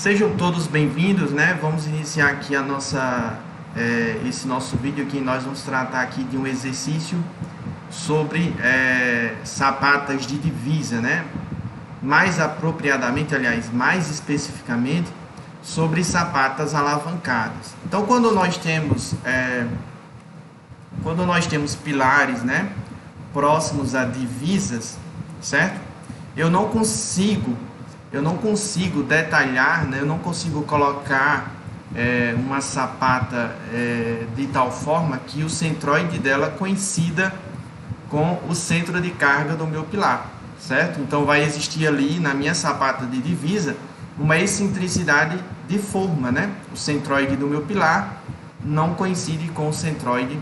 Sejam todos bem-vindos, né? Vamos iniciar aqui esse nosso vídeo aqui. Nós vamos tratar aqui de um exercício sobre sapatas de divisa, né? Mais apropriadamente, aliás, mais especificamente, sobre sapatas alavancadas. Então, quando nós temos pilares, né, próximos a divisas, certo? Eu não consigo detalhar, né? Eu não consigo colocar uma sapata de tal forma que o centroide dela coincida com o centro de carga do meu pilar, certo? Então vai existir ali na minha sapata de divisa uma excentricidade de forma, né? O centroide do meu pilar não coincide com o centroide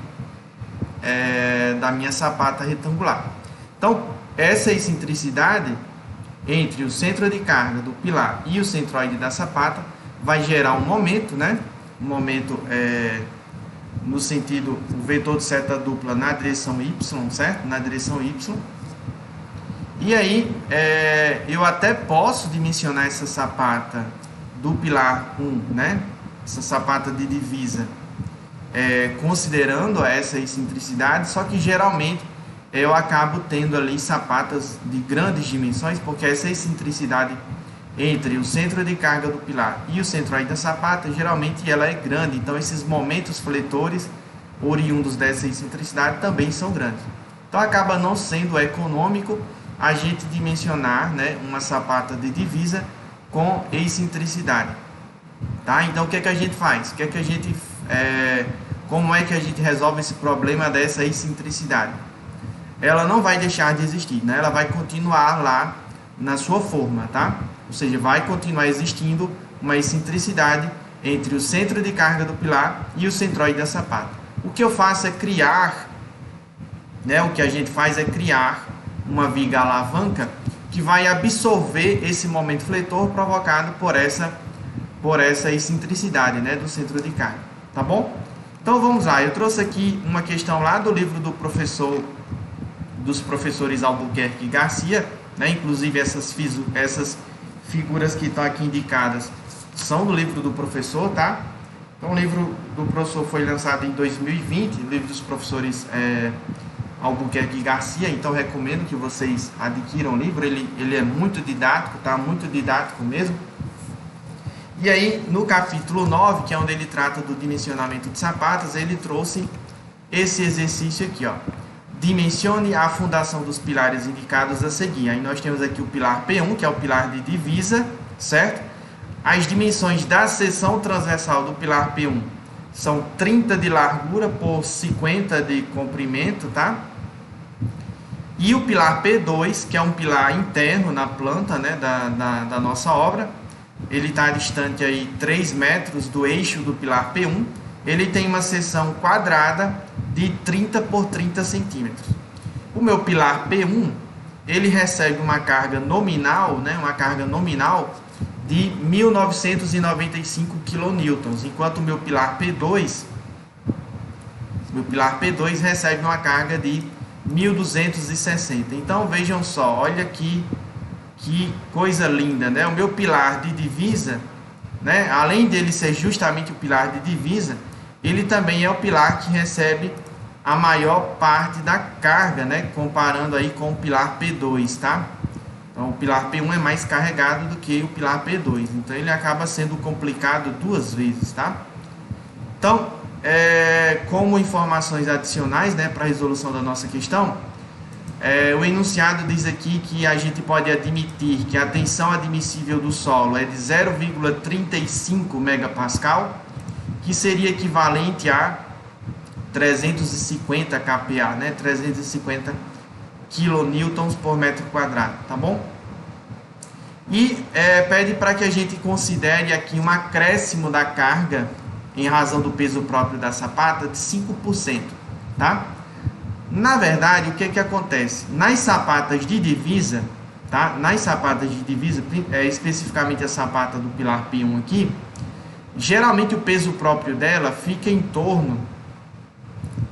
da minha sapata retangular. Então essa excentricidade entre o centro de carga do pilar e o centroide da sapata vai gerar um momento, né? Um momento no sentido, o vetor de seta dupla na direção Y, certo? Na direção Y. E aí, eu até posso dimensionar essa sapata do pilar 1, né? Essa sapata de divisa, considerando essa excentricidade, só que geralmente eu acabo tendo ali sapatas de grandes dimensões, porque essa excentricidade entre o centro de carga do pilar e o centroide da sapata, geralmente ela é grande. Então, esses momentos fletores oriundos dessa excentricidade também são grandes. Então, acaba não sendo econômico a gente dimensionar, né, uma sapata de divisa com excentricidade. Tá? Então, o que é que a gente faz? Como é que a gente resolve esse problema dessa excentricidade? Ela não vai deixar de existir, né? Ela vai continuar lá na sua forma, tá? Ou seja, vai continuar existindo uma excentricidade entre o centro de carga do pilar e o centroide da sapata. O que eu faço é criar, né? O que a gente faz é criar uma viga alavanca que vai absorver esse momento fletor provocado por essa excentricidade, né? Do centro de carga, tá bom? Então vamos lá, eu trouxe aqui uma questão lá do livro dos professores Albuquerque e Garcia, né? Inclusive essas figuras que estão aqui indicadas são do livro do professor, tá? Então o livro do professor foi lançado em 2020, o livro dos professores Albuquerque e Garcia, então recomendo que vocês adquiram o livro, ele é muito didático, tá? Muito didático mesmo. E aí no capítulo 9, que é onde ele trata do dimensionamento de sapatas, ele trouxe esse exercício aqui, ó. Dimensione a fundação dos pilares indicados a seguir. Aí nós temos aqui o pilar P1, que é o pilar de divisa, certo? As dimensões da seção transversal do pilar P1 são 30 de largura por 50 de comprimento, tá? E o pilar P2, que é um pilar interno na planta, né, da nossa obra, ele está distante aí 3 metros do eixo do pilar P1. Ele tem uma seção quadrada de 30 por 30 centímetros. O meu pilar P1, ele recebe uma carga nominal, né, de 1995 kN, enquanto o meu pilar P2 recebe uma carga de 1260. Então vejam só, olha que coisa linda, né? O meu pilar de divisa, né, além dele ser justamente o pilar de divisa, ele também é o pilar que recebe a maior parte da carga, né? Comparando aí com o pilar P2, tá? Então, o pilar P1 é mais carregado do que o pilar P2. Então, ele acaba sendo complicado 2 vezes, tá? Então, como informações adicionais, né, para a resolução da nossa questão, o enunciado diz aqui que a gente pode admitir que a tensão admissível do solo é de 0,35 megapascal, que seria equivalente a 350 kPa, né? 350 kN por metro quadrado, tá bom? E pede para que a gente considere aqui um acréscimo da carga em razão do peso próprio da sapata de 5%, tá? Na verdade, o que acontece? Nas sapatas de divisa, tá? Nas sapatas de divisa, especificamente a sapata do pilar P1 aqui, geralmente o peso próprio dela fica em torno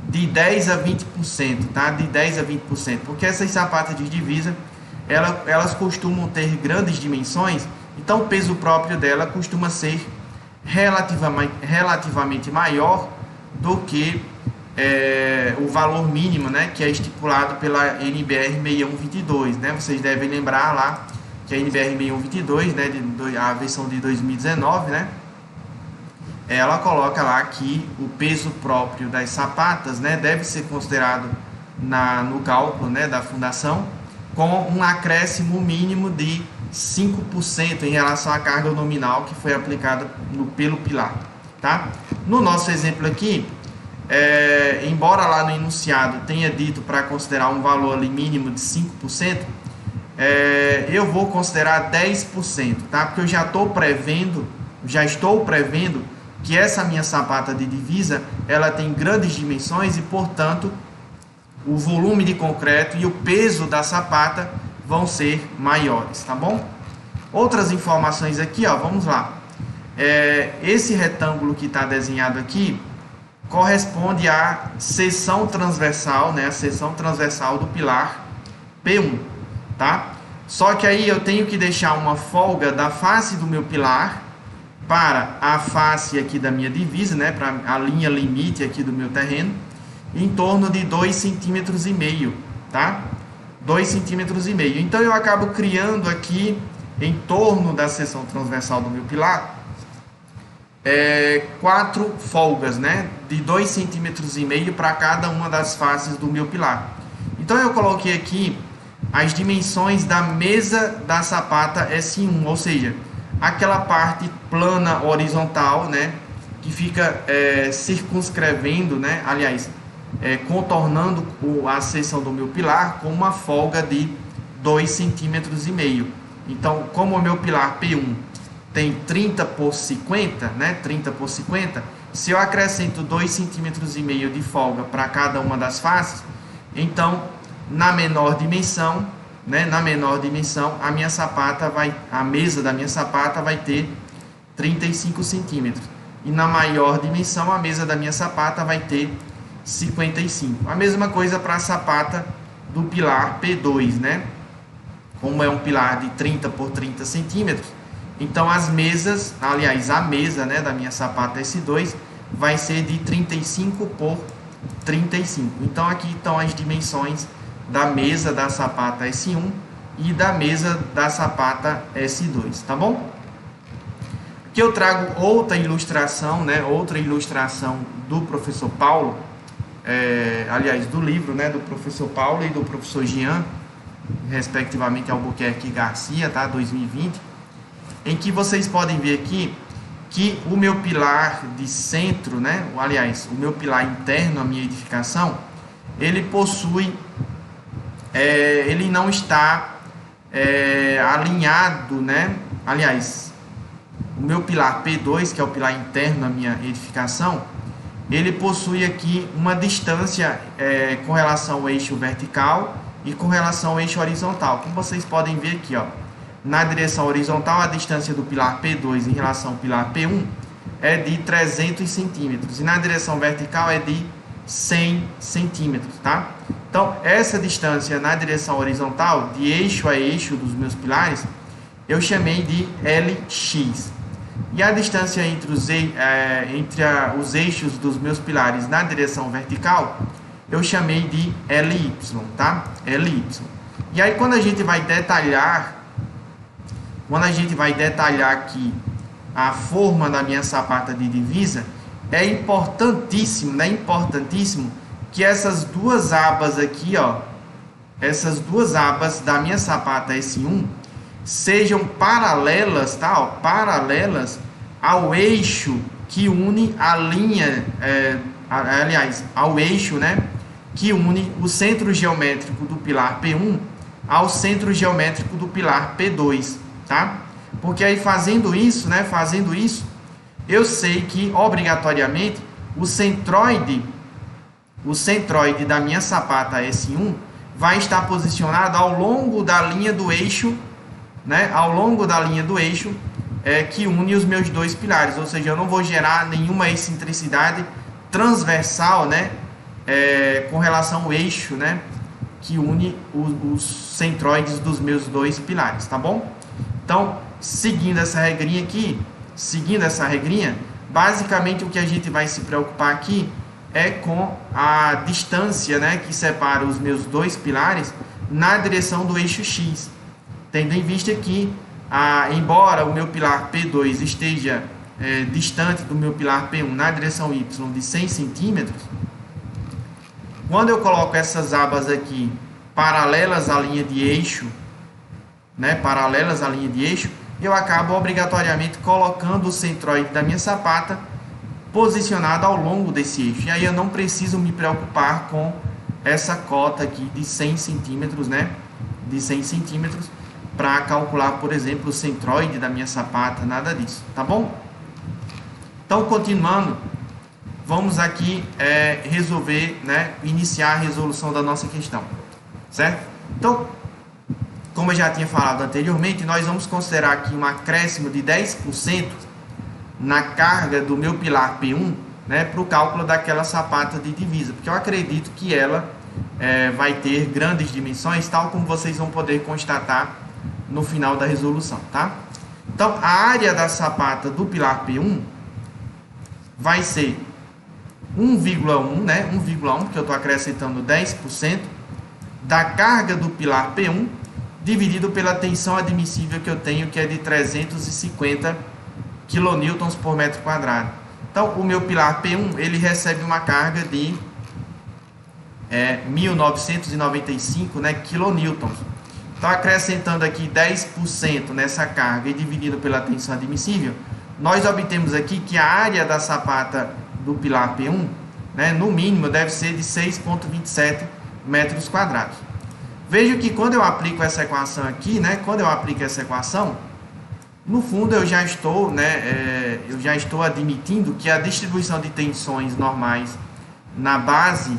de 10 a 20%, tá? De 10 a 20%, porque essas sapatas de divisa, elas costumam ter grandes dimensões Então o peso próprio dela costuma ser relativamente maior do que o valor mínimo, né, que é estipulado pela NBR 6122, né? Vocês devem lembrar lá que a NBR 6122, né, a versão de 2019, né, ela coloca lá que o peso próprio das sapatas, né, deve ser considerado no cálculo, né, da fundação com um acréscimo mínimo de 5% em relação à carga nominal que foi aplicada pelo pilar, tá? No nosso exemplo aqui, embora lá no enunciado tenha dito para considerar um valor ali mínimo de 5%, eu vou considerar 10%, tá? Porque eu já estou prevendo que essa minha sapata de divisa, ela tem grandes dimensões e, portanto, o volume de concreto e o peso da sapata vão ser maiores, tá bom? Outras informações aqui, ó, vamos lá. Esse retângulo que está desenhado aqui corresponde à seção transversal, né? A seção transversal do pilar P1, tá? Só que aí eu tenho que deixar uma folga da face do meu pilar para a face aqui da minha divisa, né? Para a linha limite aqui do meu terreno, em torno de 2,5 cm, tá? 2,5 cm. Então eu acabo criando aqui em torno da seção transversal do meu pilar 4 folgas, né, de 2,5 cm para cada uma das faces do meu pilar. Então eu coloquei aqui as dimensões da mesa da sapata S1, ou seja, aquela parte plana horizontal, né, que fica circunscrevendo, né, aliás, contornando a seção do meu pilar com uma folga de 2,5 cm. Então, como o meu pilar P1 tem 30 por 50, né, 30 por 50, se eu acrescento 2,5 cm de folga para cada uma das faces, então, na menor dimensão, né, a mesa da minha sapata vai ter 35 centímetros. E na maior dimensão, a mesa da minha sapata vai ter 55. A mesma coisa para a sapata do pilar P2, né? Como é um pilar de 30 por 30 centímetros, então as mesas, aliás, a mesa, né, da minha sapata S2 vai ser de 35 por 35. Então aqui estão as dimensões da mesa da sapata S1 e da mesa da sapata S2, tá bom? Aqui eu trago outra ilustração, né, do professor Paulo, aliás, do livro, né, do professor Paulo e do professor Jean, respectivamente Albuquerque e Garcia, tá, 2020, em que vocês podem ver aqui que o meu pilar de centro, né, aliás, o meu pilar interno, a minha edificação, ele possui, ele não está alinhado, né, aliás, o meu pilar P2, que é o pilar interno da minha edificação, ele possui aqui uma distância com relação ao eixo vertical e com relação ao eixo horizontal. Como vocês podem ver aqui, ó, na direção horizontal, a distância do pilar P2 em relação ao pilar P1 é de 300 centímetros e na direção vertical é de 100 centímetros, tá? Então, essa distância na direção horizontal, de eixo a eixo dos meus pilares, eu chamei de LX. E a distância entre os eixos dos meus pilares na direção vertical, eu chamei de LY, tá? LY. E aí quando a gente vai detalhar aqui a forma da minha sapata de divisa, é importantíssimo, né? Importantíssimo que essas duas abas aqui, ó, essas duas abas da minha sapata S1 sejam paralelas, tá? Ó, paralelas ao eixo que une a linha, aliás, ao eixo, né, que une o centro geométrico do pilar P1 ao centro geométrico do pilar P2, tá? Porque aí fazendo isso, eu sei que obrigatoriamente o centroide da minha sapata S1 vai estar posicionado ao longo da linha do eixo, né? Ao longo da linha do eixo que une os meus dois pilares, ou seja, eu não vou gerar nenhuma excentricidade transversal, né? Com relação ao eixo, né, que une os centroides dos meus dois pilares, tá bom? Então, seguindo essa regrinha, basicamente o que a gente vai se preocupar aqui é com a distância, né, que separa os meus dois pilares na direção do eixo X, tendo em vista que, embora o meu pilar P2 esteja distante do meu pilar P1 na direção Y de 100 centímetros, quando eu coloco essas abas aqui paralelas à linha de eixo, né, eu acabo obrigatoriamente colocando o centroide da minha sapata posicionado ao longo desse eixo. E aí eu não preciso me preocupar com essa cota aqui de 100 centímetros, né? De 100 centímetros para calcular, por exemplo, o centroide da minha sapata, nada disso, tá bom? Então, continuando, vamos aqui resolver, né? Iniciar a resolução da nossa questão, certo? Então, como eu já tinha falado anteriormente, nós vamos considerar aqui um acréscimo de 10% na carga do meu pilar P1, né, para o cálculo daquela sapata de divisa, porque eu acredito que ela vai ter grandes dimensões, tal como vocês vão poder constatar no final da resolução, tá? Então, a área da sapata do pilar P1 vai ser 1,1, né, 1,1, porque eu estou acrescentando 10% da carga do pilar P1, dividido pela tensão admissível que eu tenho, que é de 350 kN por metro quadrado. Então, o meu pilar P1, ele recebe uma carga de 1995, né, kilonewtons. Então, acrescentando aqui 10% nessa carga e dividido pela tensão admissível, nós obtemos aqui que a área da sapata do pilar P1, né, no mínimo, deve ser de 6,27 metros quadrados. Veja que quando eu aplico essa equação aqui, né, no fundo eu já estou, né, admitindo que a distribuição de tensões normais na base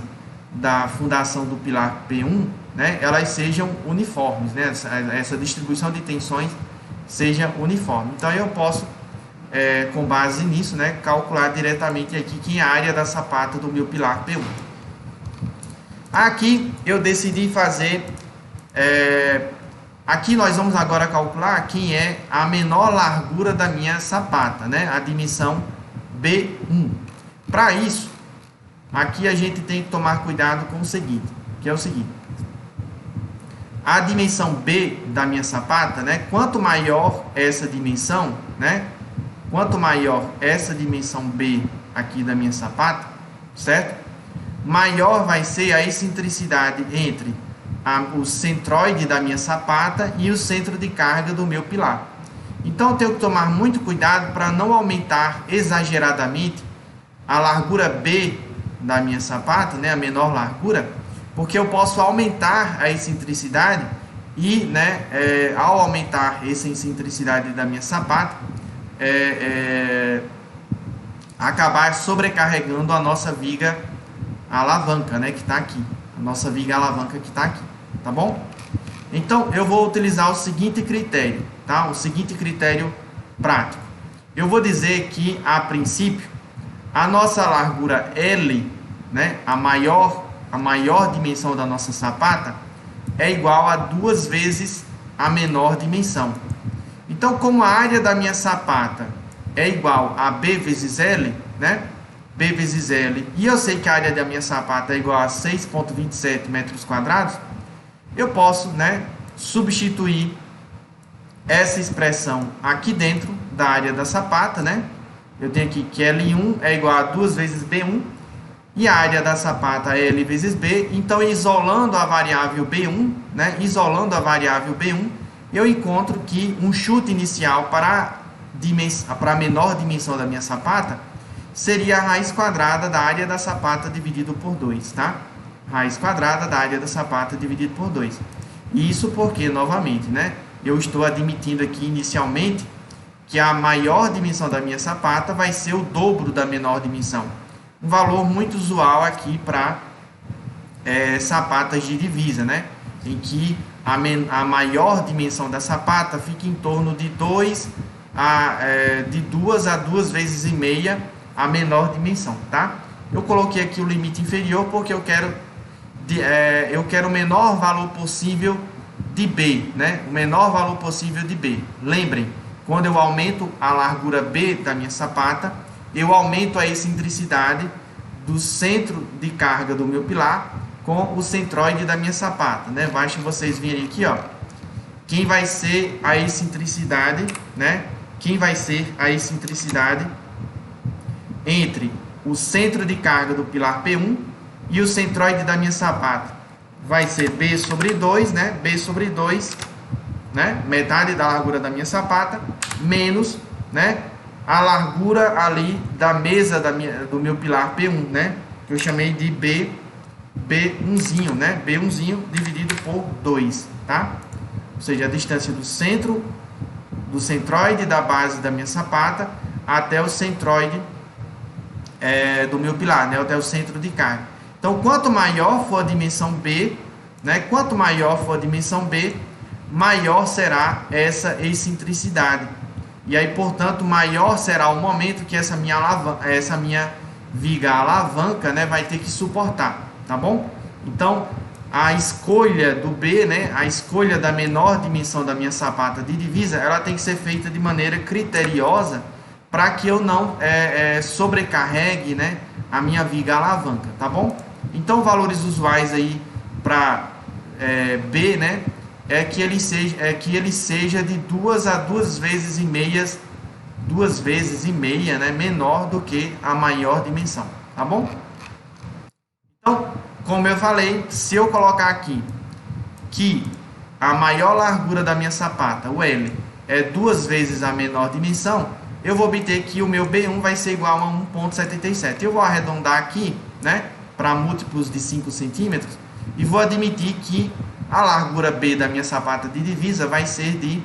da fundação do pilar P1, né, elas sejam uniformes, né, essa distribuição de tensões seja uniforme. Então eu posso, com base nisso, né, calcular diretamente aqui que a área da sapata do meu pilar P1. Aqui eu decidi fazer, aqui nós vamos agora calcular quem é a menor largura da minha sapata, né? A dimensão B1. Para isso, aqui a gente tem que tomar cuidado com o seguinte, que é o seguinte: a dimensão B da minha sapata, né? Quanto maior essa dimensão, né? Quanto maior essa dimensão B aqui da minha sapata, certo? Maior vai ser a excentricidade entre o centroide da minha sapata e o centro de carga do meu pilar. Então eu tenho que tomar muito cuidado para não aumentar exageradamente a largura B da minha sapata, né, a menor largura, porque eu posso aumentar a excentricidade e, né, ao aumentar essa excentricidade da minha sapata, acabar sobrecarregando a nossa viga alavanca, né, que está aqui, a nossa viga alavanca que está aqui, tá bom? Então eu vou utilizar o seguinte critério, tá? O seguinte critério prático. Eu vou dizer que a princípio a nossa largura L, né, a maior dimensão da nossa sapata é igual a 2 vezes a menor dimensão. Então, como a área da minha sapata é igual a B vezes L, né? B vezes L, e eu sei que a área da minha sapata é igual a 6,27 metros quadrados, eu posso, né, substituir essa expressão aqui dentro da área da sapata, né? Eu tenho aqui que L1 é igual a 2 vezes B1, e a área da sapata é L vezes B. Então, isolando a variável B1, né, eu encontro que um chute inicial para a menor dimensão da minha sapata seria a raiz quadrada da área da sapata dividido por 2, tá? Raiz quadrada da área da sapata dividido por 2. Isso porque, novamente, né, eu estou admitindo aqui inicialmente que a maior dimensão da minha sapata vai ser o dobro da menor dimensão. Um valor muito usual aqui para sapatas de divisa, né? Em que a maior dimensão da sapata fica em torno de 2 a 2 vezes e meia a menor dimensão, tá? Eu coloquei aqui o limite inferior porque eu quero o menor valor possível de B, né? O menor valor possível de B. Lembrem, quando eu aumento a largura B da minha sapata, eu aumento a excentricidade do centro de carga do meu pilar com o centroide da minha sapata, né? Basta vocês virem aqui, ó. Quem vai ser a excentricidade, né? Quem vai ser a excentricidade entre o centro de carga do pilar P1 e o centroide da minha sapata? Vai ser B sobre 2, né? B sobre 2, né? Metade da largura da minha sapata, menos, né? A largura ali da mesa do meu pilar P1, né? Que eu chamei de B1zinho, né? B1zinho dividido por 2, tá? Ou seja, a distância do centro, do centroide da base da minha sapata até o centroide do meu pilar, né? Até o centro de carga. Então, quanto maior for a dimensão B, né? Quanto maior for a dimensão B, maior será essa excentricidade. E aí, portanto, maior será o momento que essa minha viga alavanca, né, vai ter que suportar, tá bom? Então, a escolha do B, né, a escolha da menor dimensão da minha sapata de divisa, ela tem que ser feita de maneira criteriosa para que eu não sobrecarregue, né, a minha viga alavanca, tá bom? Então, valores usuais aí para B, né, é que ele seja de 2 a 2 vezes e meia, né, menor do que a maior dimensão, tá bom? Então, como eu falei, se eu colocar aqui que a maior largura da minha sapata, o L, é 2 vezes a menor dimensão, eu vou obter que o meu B1 vai ser igual a 1,77. Eu vou arredondar aqui, né, para múltiplos de 5 centímetros e vou admitir que a largura B da minha sapata de divisa vai ser de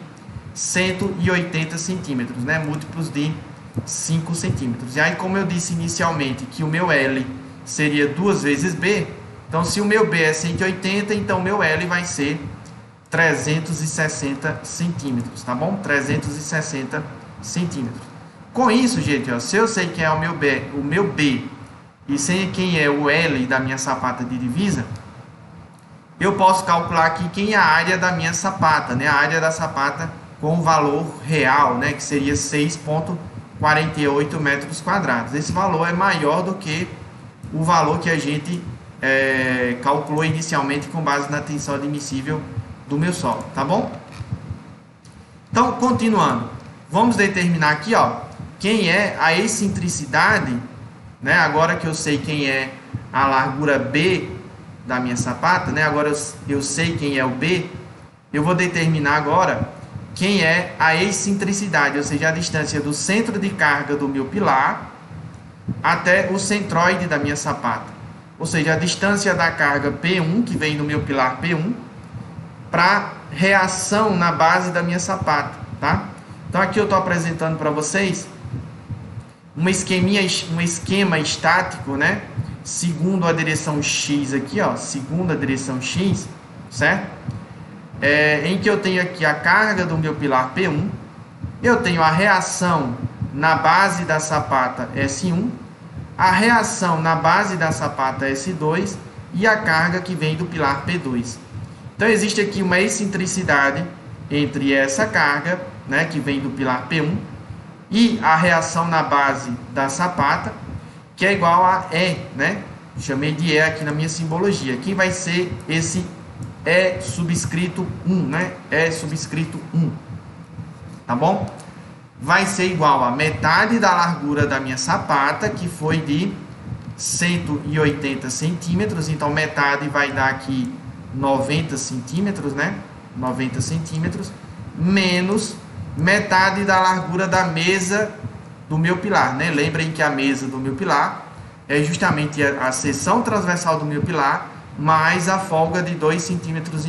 180 centímetros, né? Múltiplos de 5 centímetros. E aí, como eu disse inicialmente que o meu L seria 2 vezes B, então se o meu B é 180, então o meu L vai ser 360 centímetros, tá bom? 360 centímetros. Com isso, gente, ó, se eu sei quem é o meu B e sei quem é o L da minha sapata de divisa, eu posso calcular aqui quem é a área da minha sapata, né? A área da sapata com o valor real, né? Que seria 6,48 metros quadrados. Esse valor é maior do que o valor que a gente calculou inicialmente com base na tensão admissível do meu solo, tá bom? Então, continuando, vamos determinar aqui, ó, quem é a excentricidade, né? Agora que eu sei quem é a largura B da minha sapata, né? Agora eu sei quem é o B, eu vou determinar agora quem é a excentricidade, ou seja, a distância do centro de carga do meu pilar até o centroide da minha sapata. Ou seja, a distância da carga P1, que vem do meu pilar P1, para reação na base da minha sapata, tá? Então aqui eu estou apresentando para vocês um esquema estático, né? Segundo a direção X aqui, ó, segundo a direção X, certo? Em que eu tenho aqui a carga do meu pilar P1, eu tenho a reação na base da sapata S1, a reação na base da sapata S2 e a carga que vem do pilar P2. Então existe aqui uma excentricidade entre essa carga, né, que vem do pilar P1 e a reação na base da sapata, que é igual a E, né? Chamei de E aqui na minha simbologia. Quem vai ser esse E subscrito 1, né? E subscrito 1. Tá bom? Vai ser igual a metade da largura da minha sapata, que foi de 180 centímetros. Então, metade vai dar aqui 90 centímetros, né? 90 centímetros. Menos metade da largura da mesa do meu pilar, né? Lembrem que a mesa do meu pilar é justamente a seção transversal do meu pilar mais a folga de 2,5 centímetros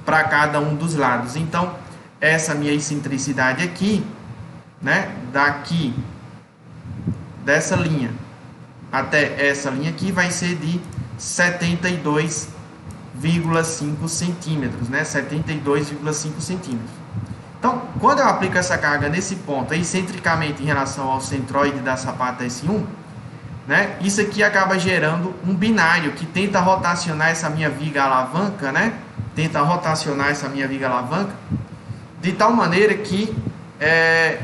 para cada um dos lados. Então, essa minha excentricidade aqui, né? Daqui dessa linha até essa linha aqui vai ser de 72,5 centímetros, né? 72,5 centímetros. Então, quando eu aplico essa carga nesse ponto, excentricamente em relação ao centroide da sapata S1, né, isso aqui acaba gerando um binário que tenta rotacionar essa minha viga alavanca, né, tenta rotacionar essa minha viga alavanca, de tal maneira que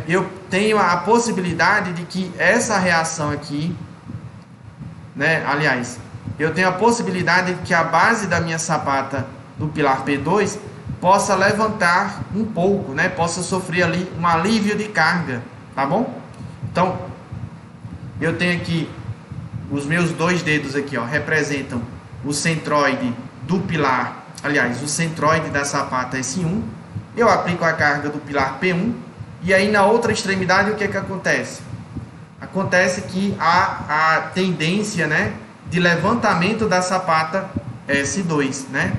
eu tenho a possibilidade de que essa reação aqui, né, aliás, eu tenho a possibilidade de que a base da minha sapata do pilar P2 possa levantar um pouco, né, possa sofrer ali um alívio de carga, tá bom? Então, eu tenho aqui os meus dois dedos aqui, ó, representam o centroide do pilar, aliás, o centroide da sapata S1. Eu aplico a carga do pilar P1 e aí na outra extremidade o que é que acontece? Acontece que há a tendência, né, de levantamento da sapata S2, né?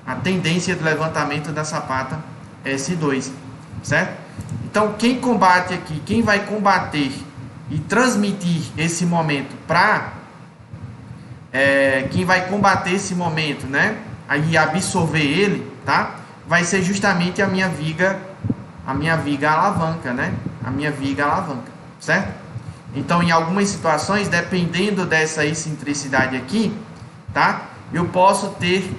A tendência de levantamento da sapata S2, certo? Então, quem combate aqui, quem vai combater e transmitir esse momento para quem vai combater esse momento, né? Aí absorver ele, tá? Vai ser justamente a minha viga alavanca, né? A minha viga alavanca, certo? Então, em algumas situações, dependendo dessa excentricidade aqui, tá? Eu posso ter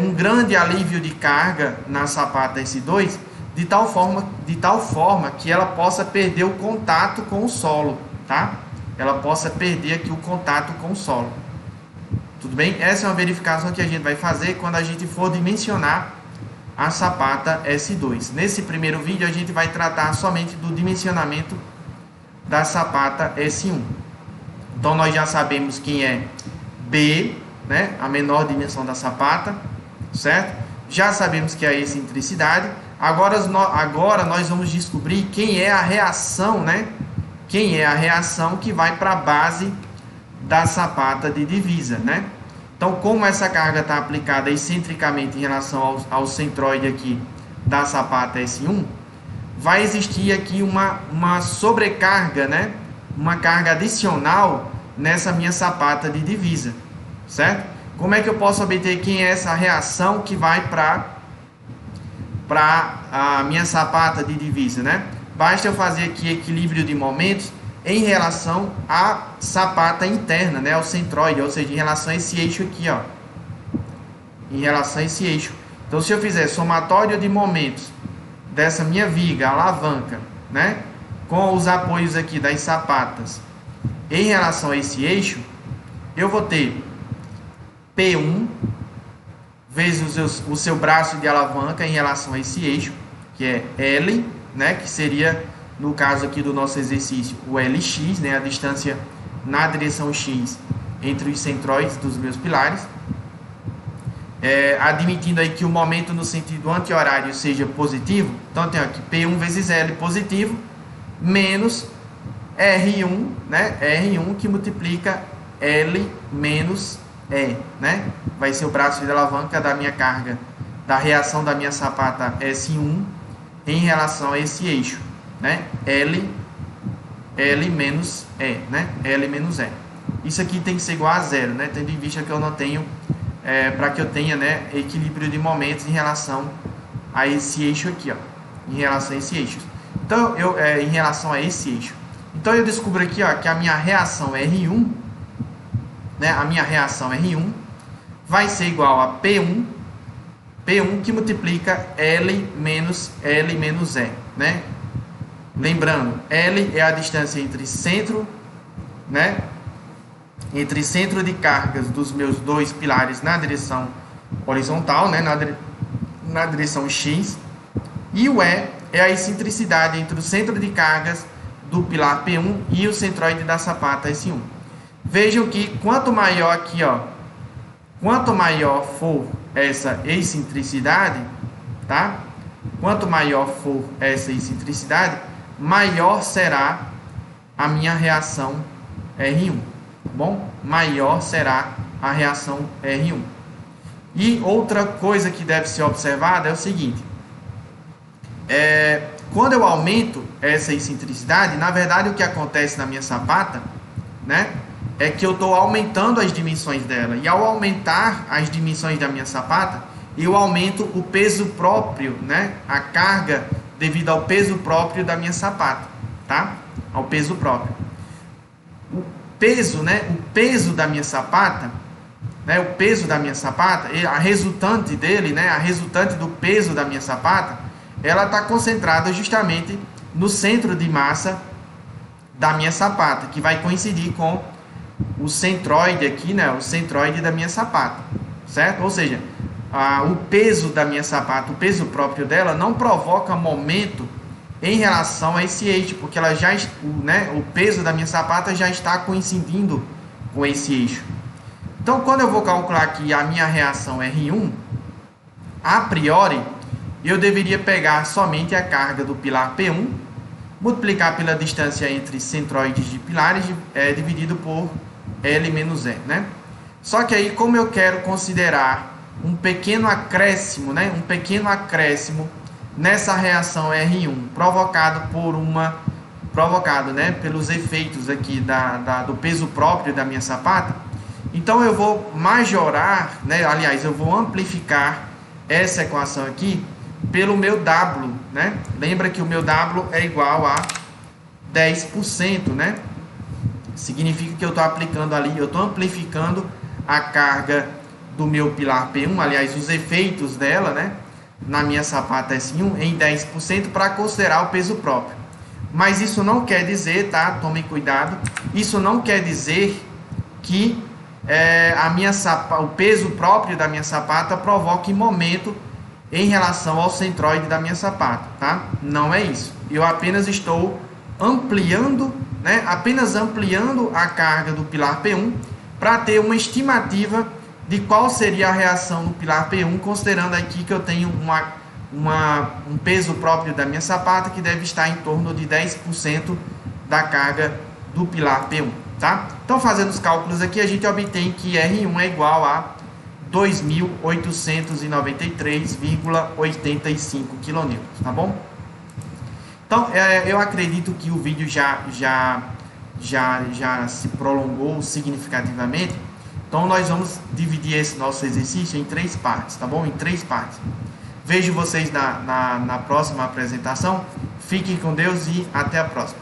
um grande alívio de carga na sapata S2, de tal forma que ela possa perder o contato com o solo, tá? Ela possa perder aqui o contato com o solo. Tudo bem? Essa é uma verificação que a gente vai fazer quando a gente for dimensionar a sapata S2. Nesse primeiro vídeo a gente vai tratar somente do dimensionamento da sapata S1. Então nós já sabemos quem é B, né? A menor dimensão da sapata, certo? Já sabemos que é a excentricidade. Agora nós vamos descobrir quem é a reação, né? Quem é a reação que vai para a base da sapata de divisa, né? Então, como essa carga está aplicada excentricamente em relação ao centroide aqui da sapata S1, vai existir aqui uma sobrecarga, né? Uma carga adicional nessa minha sapata de divisa, certo? Como é que eu posso obter quem é essa reação que vai para a minha sapata de divisa, né? Basta eu fazer aqui equilíbrio de momentos em relação à sapata interna, né, ao centroide, ou seja, em relação a esse eixo aqui, ó. Em relação a esse eixo. Então, se eu fizer somatório de momentos dessa minha viga alavanca, né, com os apoios aqui das sapatas em relação a esse eixo, eu vou ter P1 vezes o seu braço de alavanca em relação a esse eixo, que é L, né, que seria, no caso aqui do nosso exercício, o LX, né, a distância na direção X entre os centróides dos meus pilares, admitindo aí que o momento no sentido anti-horário seja positivo. Então eu tenho aqui P1 vezes L positivo, menos R1, né, R1 que multiplica L menos E, né, vai ser o braço de alavanca da minha carga, da reação da minha sapata S1 em relação a esse eixo, né? L menos E, né? L menos E. Isso aqui tem que ser igual a zero, né? Tendo em vista que eu não tenho, para que eu tenha, né, equilíbrio de momentos em relação a esse eixo aqui, ó. Em relação a esse eixo. Então, em relação a esse eixo. Então, eu descubro aqui, ó, que a minha reação R1, né? A minha reação R1 vai ser igual a P1 que multiplica L menos E, né? Lembrando, L é a distância entre centro, né? Entre centro de cargas dos meus dois pilares na direção horizontal, né? Na direção X. E o E é a excentricidade entre o centro de cargas do pilar P1 e o centroide da sapata S1. Vejam que quanto maior aqui, ó, quanto maior for essa excentricidade, tá? Quanto maior for essa excentricidade, maior será a minha reação R1, tá bom? Maior será a reação R1. E outra coisa que deve ser observada é o seguinte: quando eu aumento essa excentricidade, na verdade o que acontece na minha sapata, né, é que eu estou aumentando as dimensões dela. E ao aumentar as dimensões da minha sapata, eu aumento o peso próprio, né, a carga devido ao peso próprio da minha sapata, tá? Ao peso próprio. O peso, né, o peso da minha sapata, né, o peso da minha sapata, a resultante dele, né, a resultante do peso da minha sapata, ela está concentrada justamente no centro de massa da minha sapata, que vai coincidir com o centroide aqui, né, o centroide da minha sapata, certo? Ou seja, o peso da minha sapata, o peso próprio dela, não provoca momento em relação a esse eixo, porque ela já, né, o peso da minha sapata já está coincidindo com esse eixo. Então, quando eu vou calcular aqui a minha reação R1, a priori, eu deveria pegar somente a carga do pilar P1, multiplicar pela distância entre centroides de pilares, dividido por L menos E, né? Só que aí, como eu quero considerar um pequeno acréscimo, né? Um pequeno acréscimo nessa reação R1, provocado, né? Pelos efeitos aqui do peso próprio da minha sapata, então eu vou majorar, né? Aliás, eu vou amplificar essa equação aqui pelo meu W, né? Lembra que o meu W é igual a 10%, né? Significa que eu estou aplicando ali, eu estou amplificando a carga do meu pilar P1, aliás, os efeitos dela, né, na minha sapata S1 em 10% para considerar o peso próprio. Mas isso não quer dizer, tá? Tomem cuidado. Isso não quer dizer que o peso próprio da minha sapata provoque momento em relação ao centroide da minha sapata, tá? Não é isso. Eu apenas estou ampliando, né? Apenas ampliando a carga do pilar P1 para ter uma estimativa de qual seria a reação no pilar P1, considerando aqui que eu tenho um peso próprio da minha sapata que deve estar em torno de 10% da carga do pilar P1, tá? Então, fazendo os cálculos aqui, a gente obtém que R1 é igual a 2.893,85 kN, tá bom? Então, eu acredito que o vídeo já se prolongou significativamente. Então, nós vamos dividir esse nosso exercício em 3 partes, tá bom? Em 3 partes. Vejo vocês na próxima apresentação. Fiquem com Deus e até a próxima.